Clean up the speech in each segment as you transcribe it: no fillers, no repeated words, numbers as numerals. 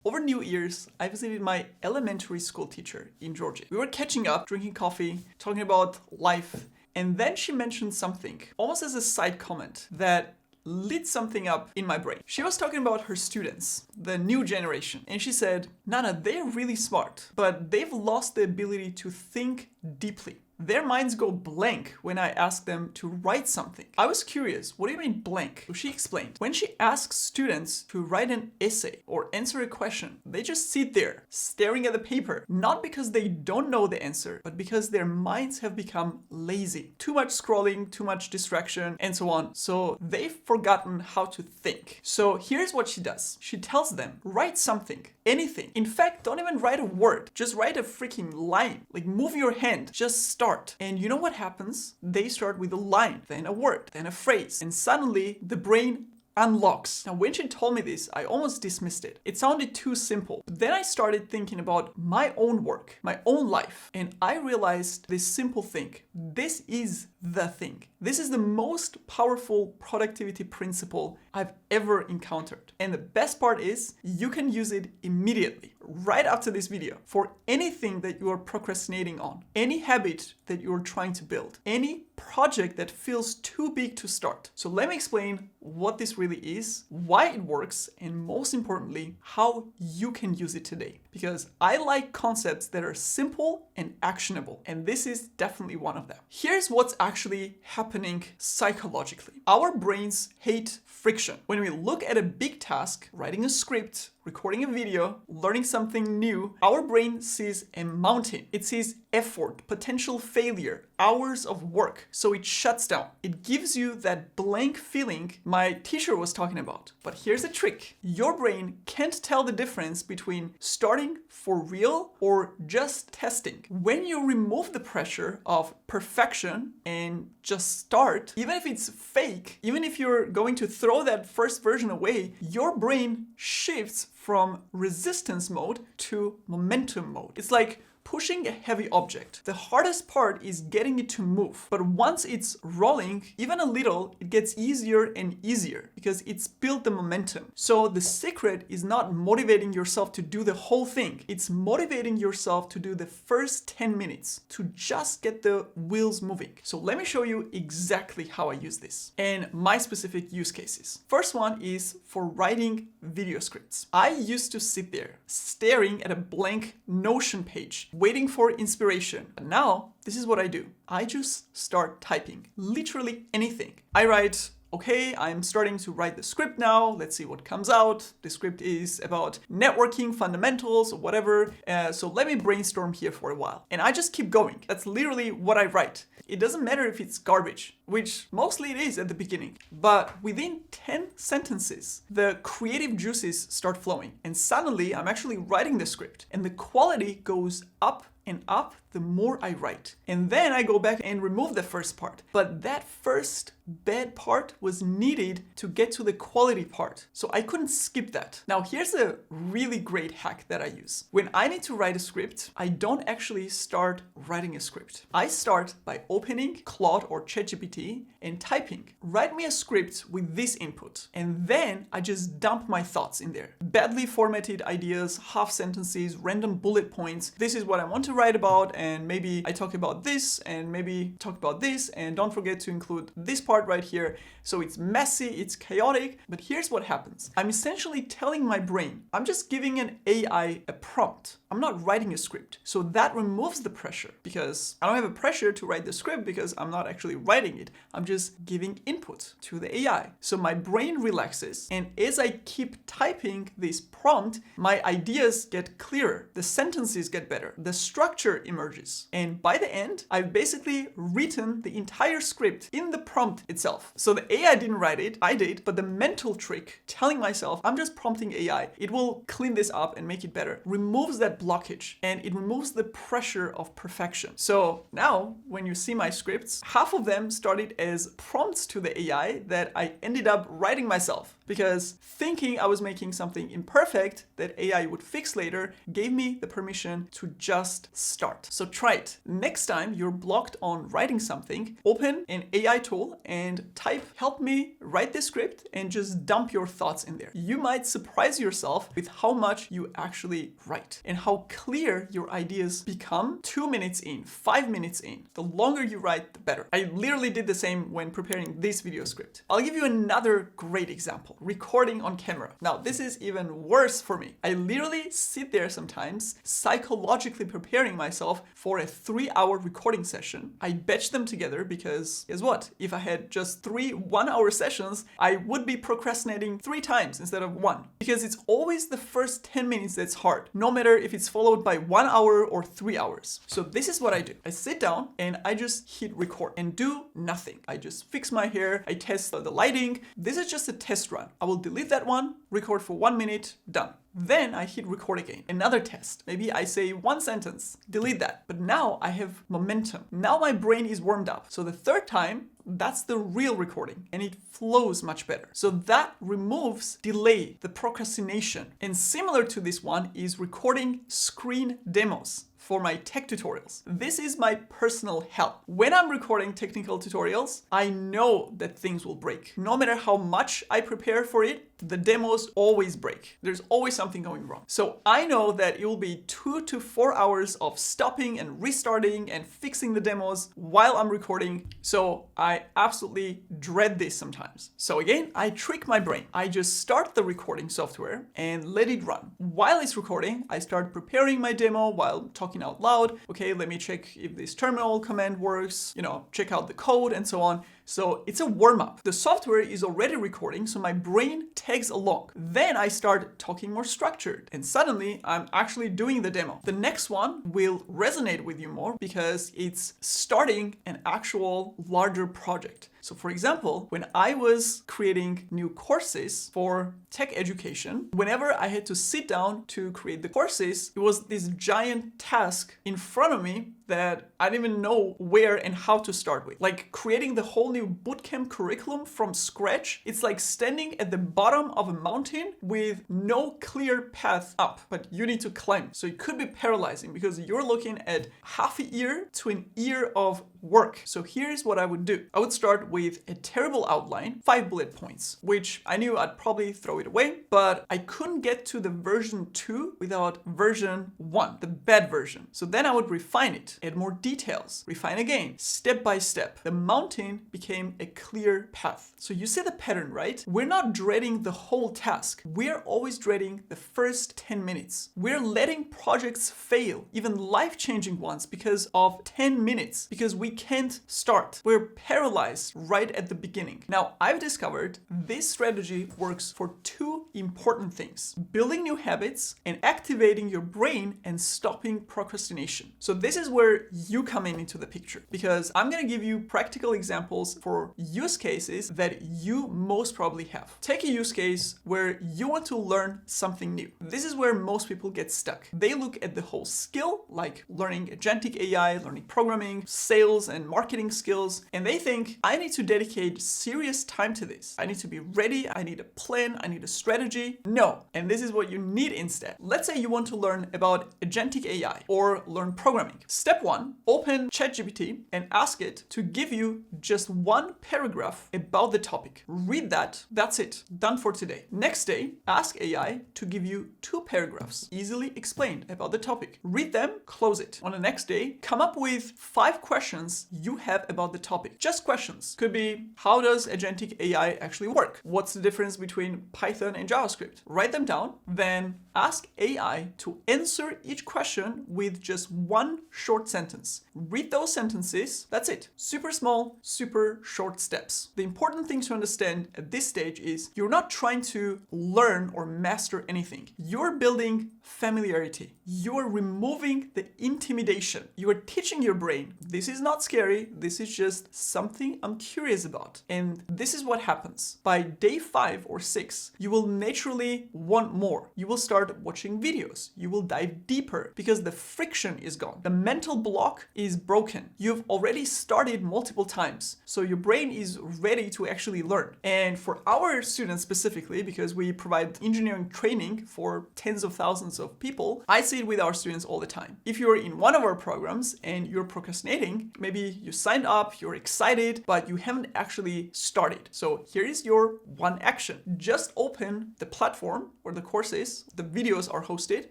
Over New Year's, I visited my elementary school teacher in Georgia. We were catching up, drinking coffee, talking about life, and then she mentioned something, almost as a side comment, that lit something up in my brain. She was talking about her students, the new generation, and she said, Nana, they're really smart, but they've lost the ability to think deeply. Their minds go blank when I ask them to write something. I was curious, what do you mean blank? So she explained, when she asks students to write an essay or answer a question, they just sit there staring at the paper, not because they don't know the answer, but because their minds have become lazy. Too much scrolling, too much distraction, and so on. So they've forgotten how to think. So here's what she does. She tells them, write something, anything. In fact, don't even write a word. Just write a freaking line. Like move your hand, just start. And you know what happens? They start with a line, then a word, then a phrase, and suddenly the brain unlocks. Now, when she told me this, I almost dismissed it. It sounded too simple. But then I started thinking about my own work, my own life, and I realized this simple thing. This is the thing. This is the most powerful productivity principle I've ever encountered. And the best part is you can use it immediately, right after this video, for anything that you are procrastinating on, any habit that you're trying to build, any project that feels too big to start. So let me explain what this really is, why it works, and most importantly, how you can use it today. Because I like concepts that are simple and actionable, and this is definitely one of them. Here's what's actually happening psychologically. Our brains hate friction. When we look at a big task, writing a script, recording a video, learning something new, our brain sees a mountain. It sees effort, potential failure, hours of work. So it shuts down. It gives you that blank feeling my teacher was talking about. But here's the trick. Your brain can't tell the difference between starting for real or just testing. When you remove the pressure of perfection and just start, even if it's fake, even if you're going to throw that first version away, your brain shifts from resistance mode to momentum mode. It's like pushing a heavy object. The hardest part is getting it to move. But once it's rolling, even a little, it gets easier and easier because it's built the momentum. So the secret is not motivating yourself to do the whole thing. It's motivating yourself to do the first 10 minutes to just get the wheels moving. So let me show you exactly how I use this and my specific use cases. First one is for writing video scripts. I used to sit there staring at a blank Notion page, waiting for inspiration. But now, this is what I do. I just start typing. Literally anything. I write, okay, I'm starting to write the script now. Let's see what comes out. The script is about networking fundamentals or whatever. So let me brainstorm here for a while. And I just keep going. That's literally what I write. It doesn't matter if it's garbage, which mostly it is at the beginning. But within 10 sentences, the creative juices start flowing. And suddenly I'm actually writing the script. And the quality goes up and up the more I write. And then I go back and remove the first part. But that first bad part was needed to get to the quality part. So I couldn't skip that. Now here's a really great hack that I use. When I need to write a script, I don't actually start writing a script. I start by opening Claude or ChatGPT and typing, write me a script with this input. And then I just dump my thoughts in there. Badly formatted ideas, half sentences, random bullet points. This is what I want to write about, and maybe I talk about this, and maybe talk about this, and don't forget to include this part right here. So it's messy, it's chaotic, but here's what happens. I'm essentially telling my brain, I'm just giving an AI a prompt. I'm not writing a script. So that removes the pressure because I don't have a pressure to write the script because I'm not actually writing it. I'm just giving input to the AI. So my brain relaxes, and as I keep typing this prompt, my ideas get clearer, the sentences get better, the structure emerges. And by the end, I've basically written the entire script in the prompt itself. So the AI didn't write it, I did, but the mental trick, telling myself, I'm just prompting AI, it will clean this up and make it better, removes that blockage and it removes the pressure of perfection. So now when you see my scripts, half of them started as prompts to the AI that I ended up writing myself because thinking I was making something imperfect that AI would fix later gave me the permission to just start. So try it. Next time you're blocked on writing something, open an AI tool and type "help me write this script" and just dump your thoughts in there. You might surprise yourself with how much you actually write and how clear your ideas become 2 minutes in, 5 minutes in. The longer you write, the better. I literally did the same when preparing this video script. I'll give you another great example: recording on camera. Now, this is even worse for me. I literally sit there sometimes psychologically preparing myself for a 3-hour recording session. I batch them together because guess what? If I had just 3 one-hour sessions, I would be procrastinating 3 times instead of 1. Because it's always the first 10 minutes that's hard, no matter if it's followed by 1 hour or 3 hours. So this is what I do. I sit down and I just hit record and do nothing. I just fix my hair, I test the lighting. This is just a test run. I will delete that one, record for 1 minute, done. Then I hit record again. Another test. Maybe I say 1 sentence, delete that. But now I have momentum. Now my brain is warmed up. So the third time, that's the real recording and it flows much better. So that removes delay, the procrastination. And similar to this one is recording screen demos for my tech tutorials. This is my personal hell. When I'm recording technical tutorials, I know that things will break. No matter how much I prepare for it, the demos always break. There's always something going wrong. So I know that it will be 2 to 4 hours of stopping and restarting and fixing the demos while I'm recording. So I absolutely dread this sometimes. So again, I trick my brain. I just start the recording software and let it run. While it's recording, I start preparing my demo while talking out loud. Okay, let me check if this terminal command works, check out the code and so on. So it's a warm-up. The software is already recording, so my brain tags along. Then I start talking more structured, and suddenly I'm actually doing the demo. The next one will resonate with you more because it's starting an actual larger project. So for example, when I was creating new courses for tech education, whenever I had to sit down to create the courses, it was this giant task in front of me that I didn't even know where and how to start with. Like creating the whole new bootcamp curriculum from scratch, it's like standing at the bottom of a mountain with no clear path up, but you need to climb. So it could be paralyzing because you're looking at half a year to an year of work. So here's what I would do. I would start with a terrible outline, 5 bullet points, which I knew I'd probably throw it away, but I couldn't get to the version 2 without version 1, the bad version. So then I would refine it, add more details, refine again, step by step. The mountain became a clear path. So you see the pattern, right? We're not dreading the whole task. We're always dreading the first 10 minutes. We're letting projects fail, even life-changing ones, because of 10 minutes, because we can't start. We're paralyzed right at the beginning. Now, I've discovered this strategy works for 2 important things: building new habits and activating your brain and stopping procrastination. So this is where you come into the picture, because I'm going to give you practical examples for use cases that you most probably have. Take a use case where you want to learn something new. This is where most people get stuck. They look at the whole skill, like learning agentic AI, learning programming, sales and marketing skills, and they think, I need to dedicate serious time to this. I need to be ready. I need a plan. I need a strategy. No. And this is what you need instead. Let's say you want to learn about agentic AI or learn programming. Step 1, open ChatGPT and ask it to give you just 1 paragraph about the topic. Read that. That's it. Done for today. Next day, ask AI to give you 2 paragraphs, easily explained about the topic. Read them, close it. On the next day, come up with 5 questions you have about the topic. Just questions. Could be, how does agentic AI actually work? What's the difference between Python and JavaScript? Write them down, then ask AI to answer each question with just 1 short sentence. Read those sentences. That's it. Super small, super short steps. The important thing to understand at this stage is you're not trying to learn or master anything. You're building familiarity. You're removing the intimidation. You are teaching your brain, this is not scary. This is just something I'm curious about. And this is what happens. By day 5 or 6, you will naturally want more. You will start start watching videos. You will dive deeper because the friction is gone. The mental block is broken. You've already started multiple times, so your brain is ready to actually learn. And for our students specifically, because we provide engineering training for tens of thousands of people, I see it with our students all the time. If you're in one of our programs and you're procrastinating, maybe you signed up, you're excited, but you haven't actually started. So here is your one action. Just open the platform where the course is, the videos are hosted,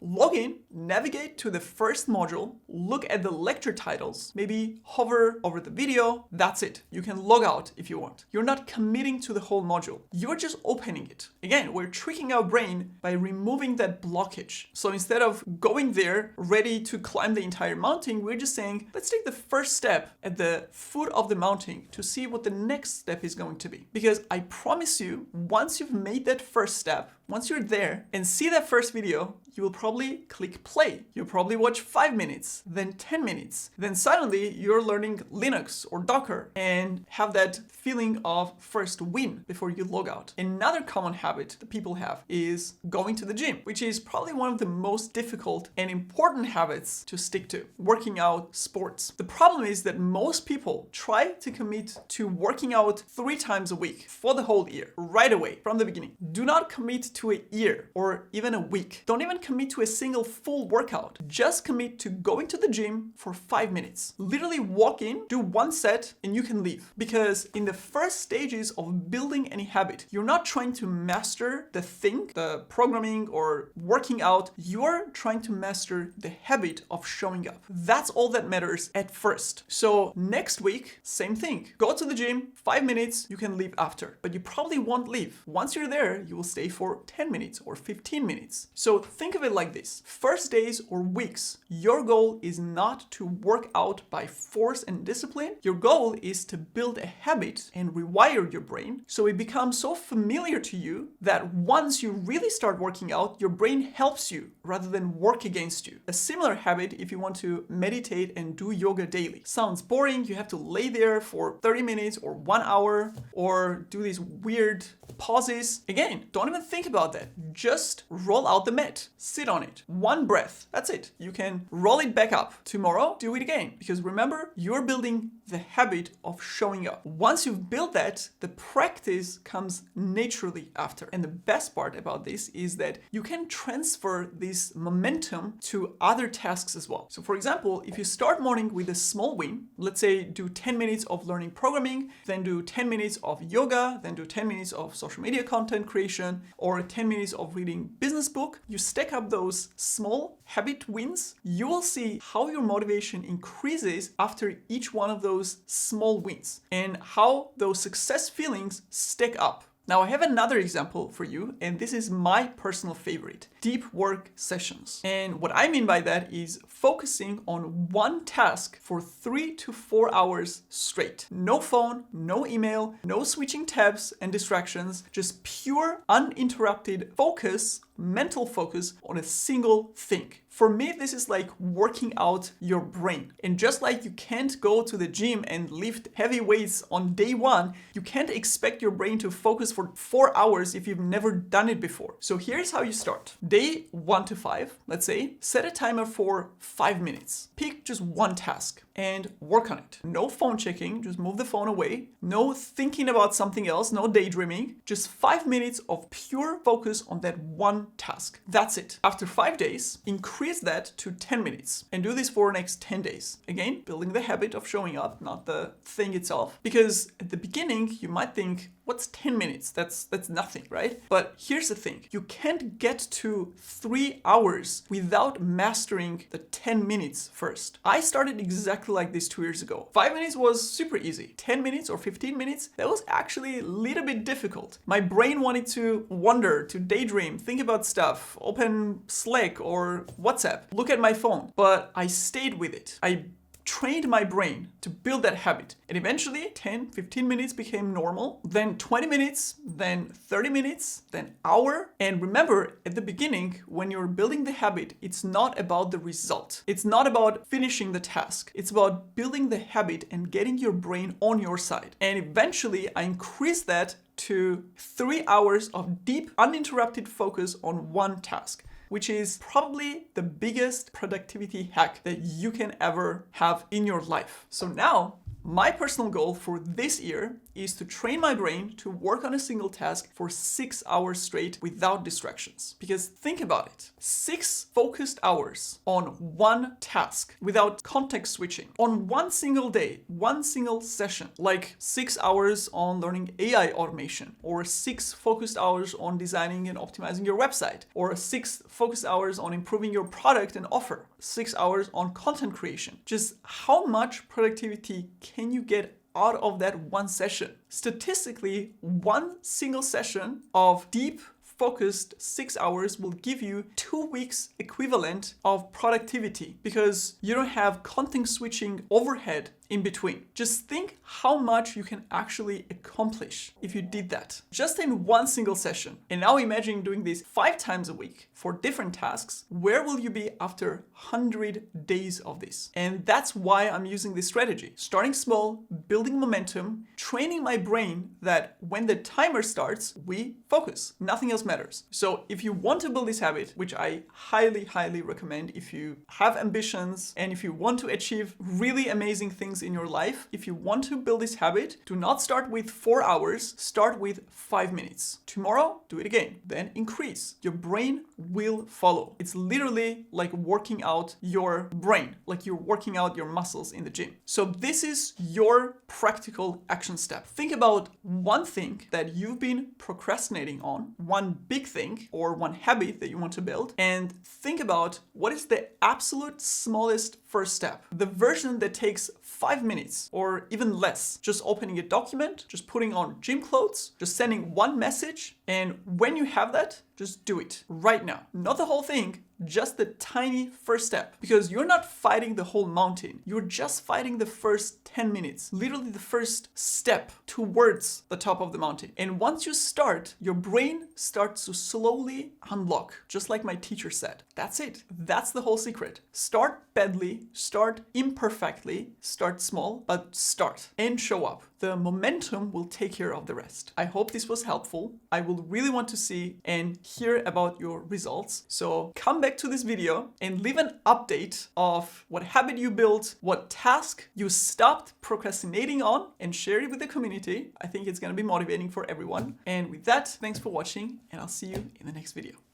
log in, navigate to the first module, look at the lecture titles, maybe hover over the video, that's it. You can log out if you want. You're not committing to the whole module. You're just opening it. Again, we're tricking our brain by removing that blockage. So instead of going there ready to climb the entire mountain, we're just saying, let's take the first step at the foot of the mountain to see what the next step is going to be. Because I promise you, once you've made that first step, once you're there and see that first video, you will probably click play. You'll probably watch 5 minutes, then 10 minutes. Then suddenly you're learning Linux or Docker and have that feeling of first win before you log out. Another common habit that people have is going to the gym, which is probably one of the most difficult and important habits to stick to. Working out, sports. The problem is that most people try to commit to working out 3 times a week for the whole year, right away, from the beginning. Do not commit to a year or even a week. Don't even commit to a single full workout. Just commit to going to the gym for 5 minutes. Literally walk in, do 1 set, and you can leave. Because in the first stages of building any habit, you're not trying to master the thing, the programming or working out. You're trying to master the habit of showing up. That's all that matters at first. So next week, same thing. Go to the gym, 5 minutes, you can leave after. But you probably won't leave. Once you're there, you will stay for 10 minutes or 15 minutes. So think of it like this. First days or weeks, your goal is not to work out by force and discipline. Your goal is to build a habit and rewire your brain so it becomes so familiar to you that once you really start working out, your brain helps you rather than work against you. A similar habit if you want to meditate and do yoga daily. Sounds boring, you have to lay there for 30 minutes or 1 hour or do these weird pauses. Again, don't even think about that. Just roll out the mat, sit on it, 1 breath, that's it. You can roll it back up. Tomorrow, do it again. Because remember, you're building the habit of showing up. Once you've built that, the practice comes naturally after. And the best part about this is that you can transfer this momentum to other tasks as well. So for example, if you start morning with a small win, let's say do 10 minutes of learning programming, then do 10 minutes of yoga, then do 10 minutes of social media content creation, or 10 minutes of reading business book, you stack up those small habit wins, you will see how your motivation increases after each one of those small wins and how those success feelings stack up. Now I have another example for you, and this is my personal favorite, deep work sessions. And what I mean by that is focusing on one task for 3 to 4 hours straight. No phone, no email, no switching tabs and distractions, just pure uninterrupted focus, mental focus on a single thing. For me, this is like working out your brain. And just like you can't go to the gym and lift heavy weights on day 1, you can't expect your brain to focus for 4 hours if you've never done it before. So here's how you start. Day 1 to 5, let's say, set a timer for 5 minutes. Pick just one task and work on it. No phone checking, just move the phone away. No thinking about something else, no daydreaming. Just 5 minutes of pure focus on that one task. That's it. After 5 days, increase that to 10 minutes and do this for the next 10 days. Again, building the habit of showing up, not the thing itself. Because at the beginning, you might think, what's 10 minutes? That's nothing, right? But here's the thing. You can't get to 3 hours without mastering the 10 minutes first. I started exactly like this 2 years ago. 5 minutes was super easy. 10 minutes or 15 minutes, that was actually a little bit difficult. My brain wanted to wander, to daydream, think about stuff, open Slack or WhatsApp, look at my phone. But I stayed with it. I trained my brain to build that habit. And eventually 10, 15 minutes became normal, then 20 minutes, then 30 minutes, then hour. And remember, at the beginning, when you're building the habit, it's not about the result. It's not about finishing the task. It's about building the habit and getting your brain on your side. And eventually I increased that to 3 hours of deep, uninterrupted focus on one task. which is probably the biggest productivity hack that you can ever have in your life. So now, my personal goal for this year is to train my brain to work on a single task for 6 hours straight without distractions. Because think about it, 6 focused hours on one task without context switching on one single day, one single session, like 6 hours on learning AI automation, or 6 focused hours on designing and optimizing your website, or 6 focused hours on improving your product and offer, 6 hours on content creation. Just how much productivity can you get out of that one session? Statistically, one single session of deep focused 6 hours will give you 2 weeks equivalent of productivity because you don't have content switching overhead in between. Just think how much you can actually accomplish if you did that just in one single session. And now imagine doing this 5 times a week for different tasks. Where will you be after 100 days of this? And that's why I'm using this strategy. Starting small, building momentum, training my brain that when the timer starts, we focus. Nothing else matters. So if you want to build this habit, which I highly, highly recommend if you have ambitions and if you want to achieve really amazing things in your life, if you want to build this habit, do not start with 4 hours, start with 5 minutes. Tomorrow, do it again, then increase. Your brain will follow. It's literally like working out your brain, like you're working out your muscles in the gym. So this is your practical action step. Think about one thing that you've been procrastinating on, one big thing or one habit that you want to build, and think about what is the absolute smallest first step, the version that takes 5 minutes or even less. Just opening a document, just putting on gym clothes, just sending one message, and when you have that, just do it right now. Not the whole thing, just the tiny first step, because you're not fighting the whole mountain. You're just fighting the first 10 minutes, literally the first step towards the top of the mountain. And once you start, your brain starts to slowly unlock, just like my teacher said. That's it. That's the whole secret. Start badly, start imperfectly, start small, but start and show up. The momentum will take care of the rest. I hope this was helpful. I will really want to see and hear about your results. So come back to this video and leave an update of what habit you built, what task you stopped procrastinating on, and share it with the community. I think it's going to be motivating for everyone. And with that, thanks for watching, and I'll see you in the next video.